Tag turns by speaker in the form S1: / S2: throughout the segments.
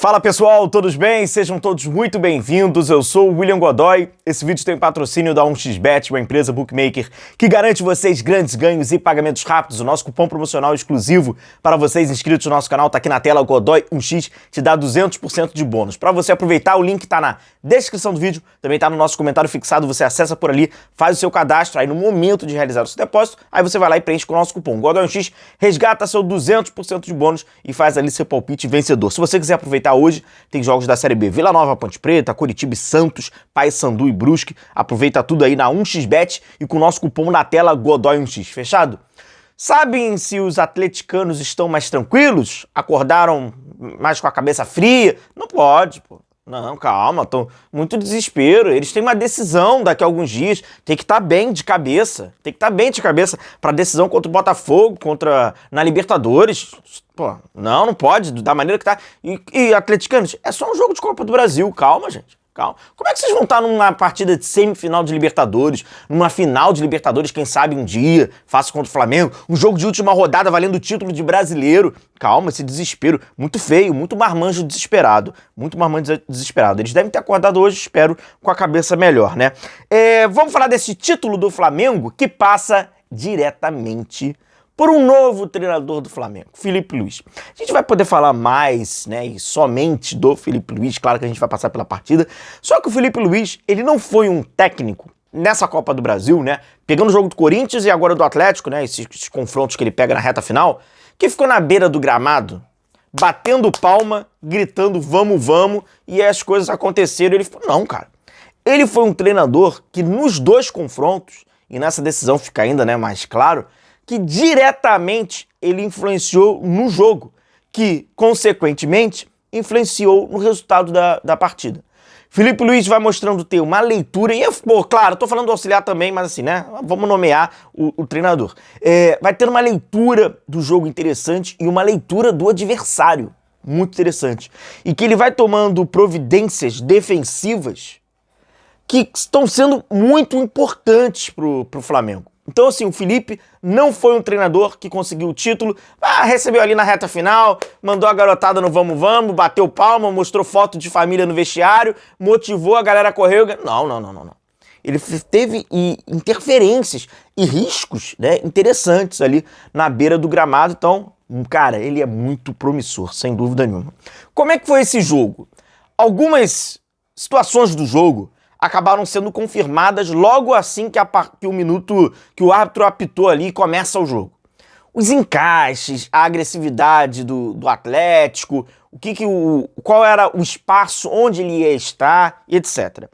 S1: Fala pessoal, todos bem? Sejam todos muito bem-vindos. Eu sou o William Godoy. Esse vídeo tem patrocínio da 1xBet, uma empresa bookmaker que garante vocês grandes ganhos e pagamentos rápidos. O nosso cupom promocional exclusivo para vocês inscritos no nosso canal está aqui na tela, o Godoy1x, te dá 200% de bônus. Para você aproveitar, o link está na descrição do vídeo, também está no nosso comentário fixado, você acessa por ali, faz o seu cadastro, aí no momento de realizar o seu depósito, aí você vai lá e preenche com o nosso cupom. Godoy1x resgata seu 200% de bônus e faz ali seu palpite vencedor. Se você quiser aproveitar hoje, tem jogos da Série B, Vila Nova, Ponte Preta, Coritiba e Santos, Paysandu e Brusque. Aproveita tudo aí na 1xBet e com o nosso cupom na tela Godoy1x, fechado? Sabem se os atleticanos estão mais tranquilos? Acordaram mais com a cabeça fria? Não pode, pô. Não, calma, tô muito desespero. Eles têm uma decisão daqui a alguns dias. Tem que estar bem de cabeça. Tem que estar bem de cabeça para decisão contra o Botafogo, na Libertadores. Pô, não pode, da maneira que tá. E atleticanos, é só um jogo de Copa do Brasil. Calma, gente. Calma. Como é que vocês vão estar numa partida de semifinal de Libertadores, numa final de Libertadores, quem sabe um dia, faça contra o Flamengo, um jogo de última rodada valendo o título de brasileiro? Calma, esse desespero, muito feio, muito marmanjo desesperado, Eles devem ter acordado hoje, espero, com a cabeça melhor, né? Vamos falar desse título do Flamengo que passa diretamente por um novo treinador do Flamengo, Felipe Luiz. A gente vai poder falar mais, né, e somente do Felipe Luiz, claro que a gente vai passar pela partida, só que o Felipe Luiz, ele não foi um técnico nessa Copa do Brasil, né, pegando o jogo do Corinthians e agora do Atlético, né, esses confrontos que ele pega na reta final, que ficou na beira do gramado, batendo palma, gritando vamos, vamos, e as coisas aconteceram, ele falou, não, cara. Ele foi um treinador que nos dois confrontos, e nessa decisão fica ainda, né, mais claro, que diretamente ele influenciou no jogo, que, consequentemente, influenciou no resultado da partida. Felipe Luiz vai mostrando ter uma leitura, e, pô, claro, tô falando do auxiliar também, mas assim, né, vamos nomear o treinador. Vai ter uma leitura do jogo interessante e uma leitura do adversário muito interessante. E que ele vai tomando providências defensivas que estão sendo muito importantes pro Flamengo. Então, assim, o Felipe não foi um treinador que conseguiu o título, recebeu ali na reta final, mandou a garotada no vamos, bateu palma, mostrou foto de família no vestiário, motivou a galera a correr. Não. Ele teve interferências e riscos, né, interessantes ali na beira do gramado. Então, cara, ele é muito promissor, sem dúvida nenhuma. Como é que foi esse jogo? Algumas situações do jogo acabaram sendo confirmadas logo assim que o minuto que o árbitro apitou ali começa o jogo. Os encaixes, a agressividade do Atlético, qual era o espaço, onde ele ia estar, etc.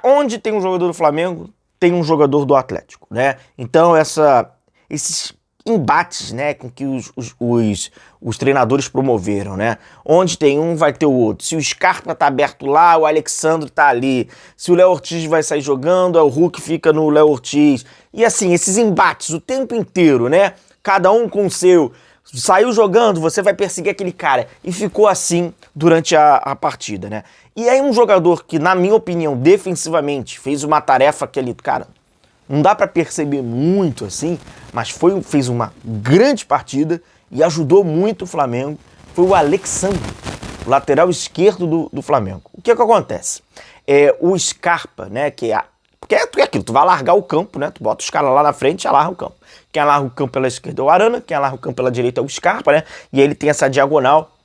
S1: Onde tem um jogador do Flamengo, tem um jogador do Atlético, né? Então esses embates, né, com que os treinadores promoveram, né? Onde tem um, vai ter o outro. Se o Scarpa tá aberto lá, o Alexandre tá ali. Se o Léo Ortiz vai sair jogando, o Hulk fica no Léo Ortiz. E assim, esses embates o tempo inteiro, né? Cada um com o seu. Saiu jogando, você vai perseguir aquele cara. E ficou assim durante a partida, né? E aí um jogador que, na minha opinião, defensivamente, fez uma tarefa que ele, cara, não dá pra perceber muito assim, mas fez uma grande partida e ajudou muito o Flamengo. Foi o Alexandre, o lateral esquerdo do Flamengo. O que acontece? O Scarpa, né, porque é aquilo, tu vai largar o campo, né, tu bota os caras lá na frente e alarga o campo. Quem alarga o campo pela esquerda é o Arana, quem alarga o campo pela direita é o Scarpa, né, e aí ele tem essa diagonal.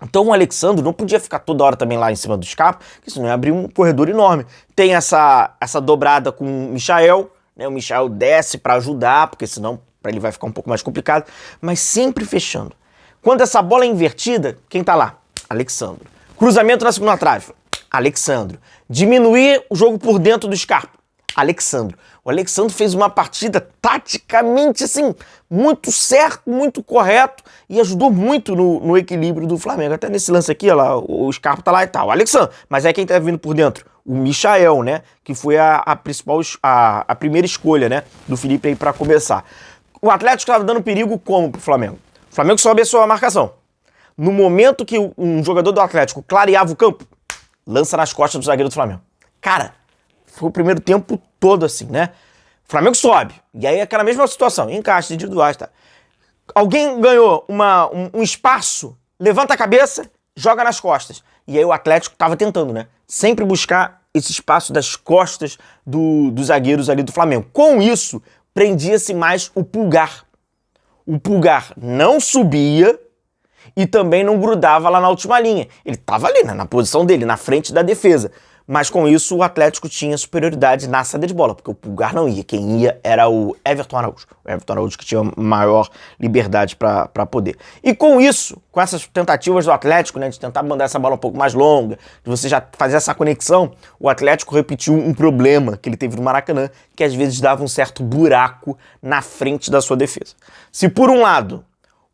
S1: Então o Alexandre não podia ficar toda hora também lá em cima do Scarpa, porque senão ia abrir um corredor enorme. Tem essa dobrada com o Michael, né, o Michael desce para ajudar, porque senão para ele vai ficar um pouco mais complicado, mas sempre fechando. Quando essa bola é invertida, quem tá lá? Alexandre. Cruzamento na segunda trave, Alexandre. Diminuir o jogo por dentro do Scarpa, Alexandre. O Alexandre fez uma partida taticamente, assim, muito certo, muito correto e ajudou muito no equilíbrio do Flamengo. Até nesse lance aqui, ó lá, o Scarpa tá lá e tal, o Alexandre. Mas é quem tá vindo por dentro? O Michael, né, que foi a primeira escolha, né, do Felipe aí para começar. O Atlético estava dando perigo como pro Flamengo? O Flamengo sobe a sua marcação. No momento que um jogador do Atlético clareava o campo, lança nas costas do zagueiro do Flamengo. Cara, foi o primeiro tempo todo assim, né? O Flamengo sobe. E aí aquela mesma situação, encaixe individuais, tá? Alguém ganhou um espaço, levanta a cabeça, joga nas costas. E aí o Atlético tava tentando, né? Sempre buscar esse espaço das costas dos zagueiros ali do Flamengo. Com isso, prendia-se mais o Pulgar. O Pulgar não subia e também não grudava lá na última linha. Ele tava ali, né, na posição dele, na frente da defesa. Mas com isso o Atlético tinha superioridade na saída de bola, porque o Pulgar não ia. Quem ia era o Everton Araújo. O Everton Araújo que tinha maior liberdade para poder. E com isso, com essas tentativas do Atlético, né, de tentar mandar essa bola um pouco mais longa, de você já fazer essa conexão, o Atlético repetiu um problema que ele teve no Maracanã, que às vezes dava um certo buraco na frente da sua defesa. Se por um lado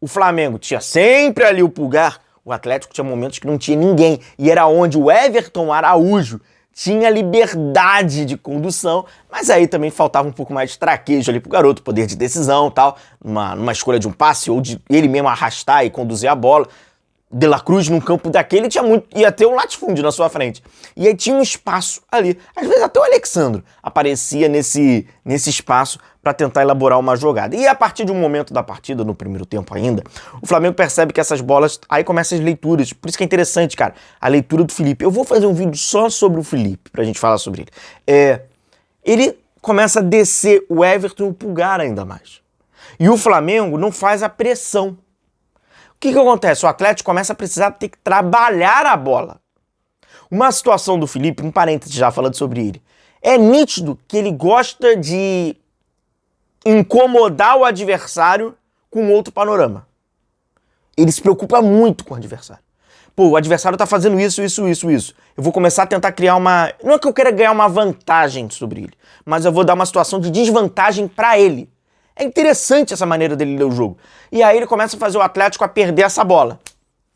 S1: o Flamengo tinha sempre ali o Pulgar, o Atlético tinha momentos que não tinha ninguém. E era onde o Everton Araújo tinha liberdade de condução, mas aí também faltava um pouco mais de traquejo ali pro garoto, poder de decisão e tal, numa escolha de um passe ou de ele mesmo arrastar e conduzir a bola. De La Cruz num campo daquele ia ter um latifúndio na sua frente. E aí tinha um espaço ali. Às vezes até o Alexandro aparecia nesse espaço para tentar elaborar uma jogada. E a partir de um momento da partida, no primeiro tempo ainda, o Flamengo percebe que essas bolas... Aí começam as leituras. Por isso que é interessante, cara, a leitura do Felipe. Eu vou fazer um vídeo só sobre o Felipe, pra gente falar sobre ele. Ele começa a descer o Everton e o Pulgar ainda mais. E o Flamengo não faz a pressão. O que acontece? O Atlético começa a precisar ter que trabalhar a bola. Uma situação do Felipe, um parênteses já falando sobre ele, é nítido que ele gosta de incomodar o adversário com outro panorama. Ele se preocupa muito com o adversário. Pô, o adversário tá fazendo isso. Eu vou começar a tentar criar uma... Não é que eu queira ganhar uma vantagem sobre ele, mas eu vou dar uma situação de desvantagem pra ele. É interessante essa maneira dele ler o jogo. E aí ele começa a fazer o Atlético a perder essa bola.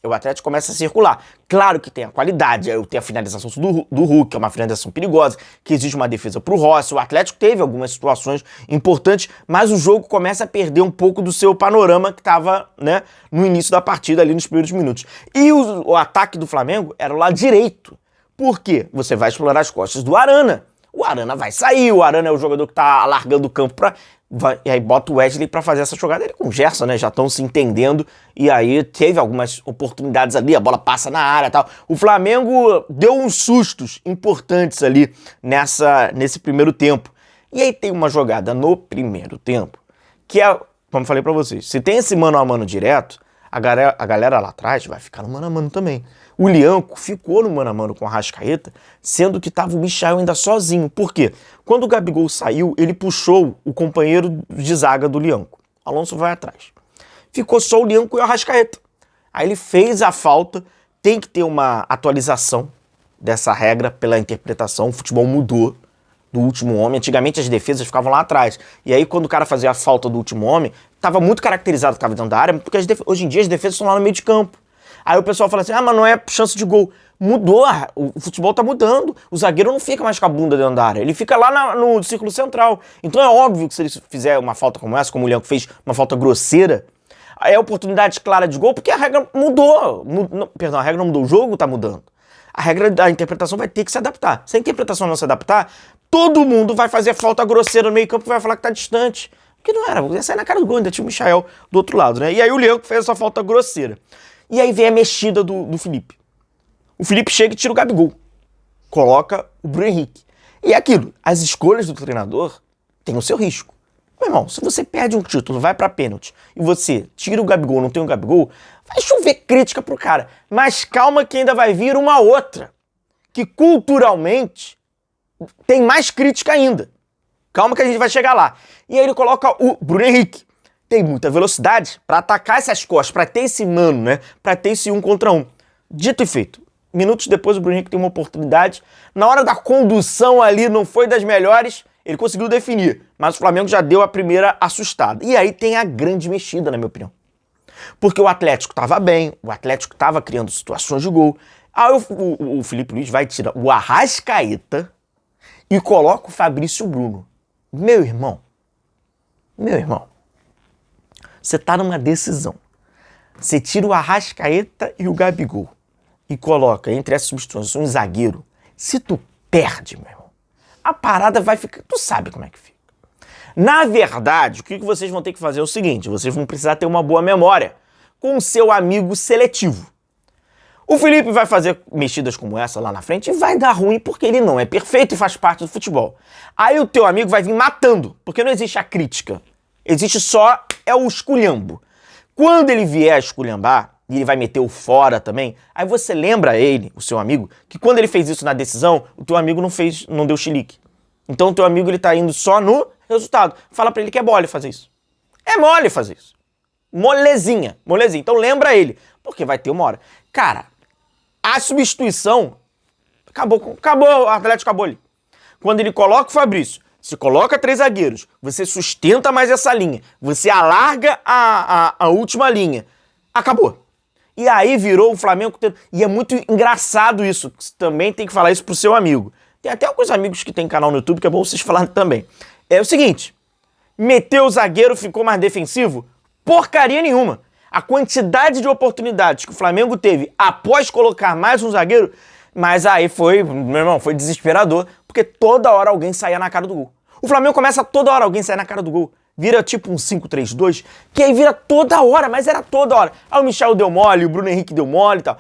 S1: E o Atlético começa a circular. Claro que tem a qualidade, tem a finalização do Hulk, que é uma finalização perigosa, que exige uma defesa pro Rossi. O Atlético teve algumas situações importantes, mas o jogo começa a perder um pouco do seu panorama que estava, né, no início da partida, ali nos primeiros minutos. E o ataque do Flamengo era o lado direito. Por quê? Você vai explorar as costas do Arana. O Arana vai sair, o Arana é o jogador que tá alargando o campo e aí bota o Wesley pra fazer essa jogada. Ele com o Gerson, né, já estão se entendendo, e aí teve algumas oportunidades ali, a bola passa na área e tal. O Flamengo deu uns sustos importantes ali nesse primeiro tempo. E aí tem uma jogada no primeiro tempo, que é, como eu falei pra vocês, se tem esse mano a mano direto, a galera lá atrás vai ficar no mano a mano também. O Lianco ficou no mano a mano com a Arrascaeta, sendo que estava o Michael ainda sozinho. Por quê? Quando o Gabigol saiu, ele puxou o companheiro de zaga do Lianco. Alonso vai atrás. Ficou só o Lianco e o Arrascaeta. Aí ele fez a falta, tem que ter uma atualização dessa regra pela interpretação. O futebol mudou do último homem. Antigamente as defesas ficavam lá atrás. E aí quando o cara fazia a falta do último homem, estava muito caracterizado que estava dentro da área, porque hoje em dia as defesas estão lá no meio de campo. Aí o pessoal fala assim, mas não é chance de gol. Mudou, o futebol tá mudando. O zagueiro não fica mais com a bunda dentro da área, ele fica lá no círculo central. Então é óbvio que se ele fizer uma falta como essa, como o Leão fez, uma falta grosseira, é oportunidade clara de gol, porque a regra mudou. Perdão, a regra não mudou, o jogo tá mudando. A regra da interpretação vai ter que se adaptar. Se a interpretação não se adaptar, todo mundo vai fazer falta grosseira no meio campo e vai falar que tá distante. Porque não era, ia sair na cara do gol, ainda tinha o Michael do outro lado, né? E aí o Leão fez essa falta grosseira. E aí vem a mexida do Felipe. O Felipe chega e tira o Gabigol. Coloca o Bruno Henrique. E é aquilo, as escolhas do treinador têm o seu risco. Meu irmão, se você perde um título, vai pra pênalti, e você tira o Gabigol, não tem o Gabigol, vai chover crítica pro cara. Mas calma que ainda vai vir uma outra, que culturalmente tem mais crítica ainda. Calma que a gente vai chegar lá. E aí ele coloca o Bruno Henrique. Tem muita velocidade para atacar essas costas, para ter esse mano, né? Para ter esse 1 contra 1. Dito e feito. Minutos depois o Bruno Henrique tem uma oportunidade. Na hora da condução ali não foi das melhores, ele conseguiu definir. Mas o Flamengo já deu a primeira assustada. E aí tem a grande mexida, na minha opinião. Porque o Atlético estava bem, o Atlético estava criando situações de gol. Aí o Felipe Luiz vai tirar o Arrascaeta e coloca o Fabrício Bruno. Meu irmão, você tá numa decisão. Você tira o Arrascaeta e o Gabigol e coloca entre essas substituições um zagueiro. Se tu perde, meu irmão, a parada vai ficar... Tu sabe como é que fica. Na verdade, o que vocês vão ter que fazer é o seguinte, vocês vão precisar ter uma boa memória com o seu amigo seletivo. O Felipe vai fazer mexidas como essa lá na frente e vai dar ruim porque ele não é perfeito e faz parte do futebol. Aí o teu amigo vai vir matando, porque não existe a crítica. Existe só o esculhambo. Quando ele vier a esculhambar, e ele vai meter o fora também, aí você lembra ele, o seu amigo, que quando ele fez isso na decisão, o teu amigo não deu chilique. Então o teu amigo ele tá indo só no resultado. Fala pra ele que é mole fazer isso. É mole fazer isso. Molezinha. Então lembra ele, porque vai ter uma hora. Cara, a substituição acabou, o Atlético acabou ali. Quando ele coloca o Fabrício, você coloca 3 zagueiros, você sustenta mais essa linha, você alarga a última linha, acabou. E aí virou o Flamengo, e é muito engraçado isso, você também tem que falar isso pro seu amigo. Tem até alguns amigos que tem canal no YouTube que é bom vocês falarem também. É o seguinte, meteu o zagueiro, ficou mais defensivo? Porcaria nenhuma. A quantidade de oportunidades que o Flamengo teve após colocar mais um zagueiro, mas aí foi, meu irmão, foi desesperador, porque toda hora alguém saía na cara do gol. O Flamengo começa toda hora alguém sair na cara do gol. Vira tipo um 5-3-2, que aí vira toda hora, mas era toda hora. Aí o Michel deu mole, o Bruno Henrique deu mole e tal.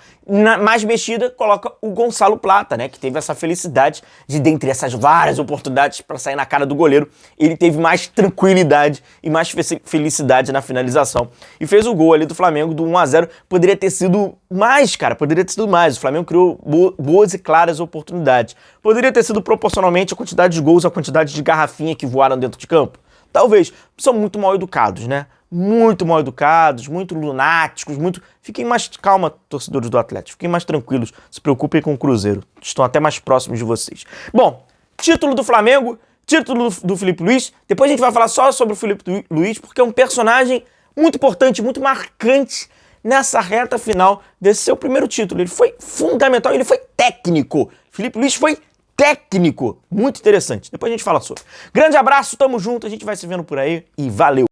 S1: Mais mexida, coloca o Gonçalo Plata, né? Que teve essa felicidade de, dentre essas várias oportunidades para sair na cara do goleiro, ele teve mais tranquilidade e mais felicidade na finalização. E fez o gol ali do Flamengo do 1-0. Poderia ter sido mais, cara, poderia ter sido mais. O Flamengo criou boas e claras oportunidades. Poderia ter sido proporcionalmente a quantidade de gols, a quantidade de garrafinha que voaram dentro de campo. Talvez. São muito mal educados, né? Muito mal educados, muito lunáticos, muito... Fiquem mais... Calma, torcedores do Atlético. Fiquem mais tranquilos. Se preocupem com o Cruzeiro. Estão até mais próximos de vocês. Bom, título do Flamengo, título do Felipe Luiz. Depois a gente vai falar só sobre o Felipe Luiz, porque é um personagem muito importante, muito marcante nessa reta final desse seu primeiro título. Ele foi fundamental, ele foi técnico. Felipe Luiz foi técnico. Muito interessante. Depois a gente fala sobre. Grande abraço, tamo junto, a gente vai se vendo por aí e valeu!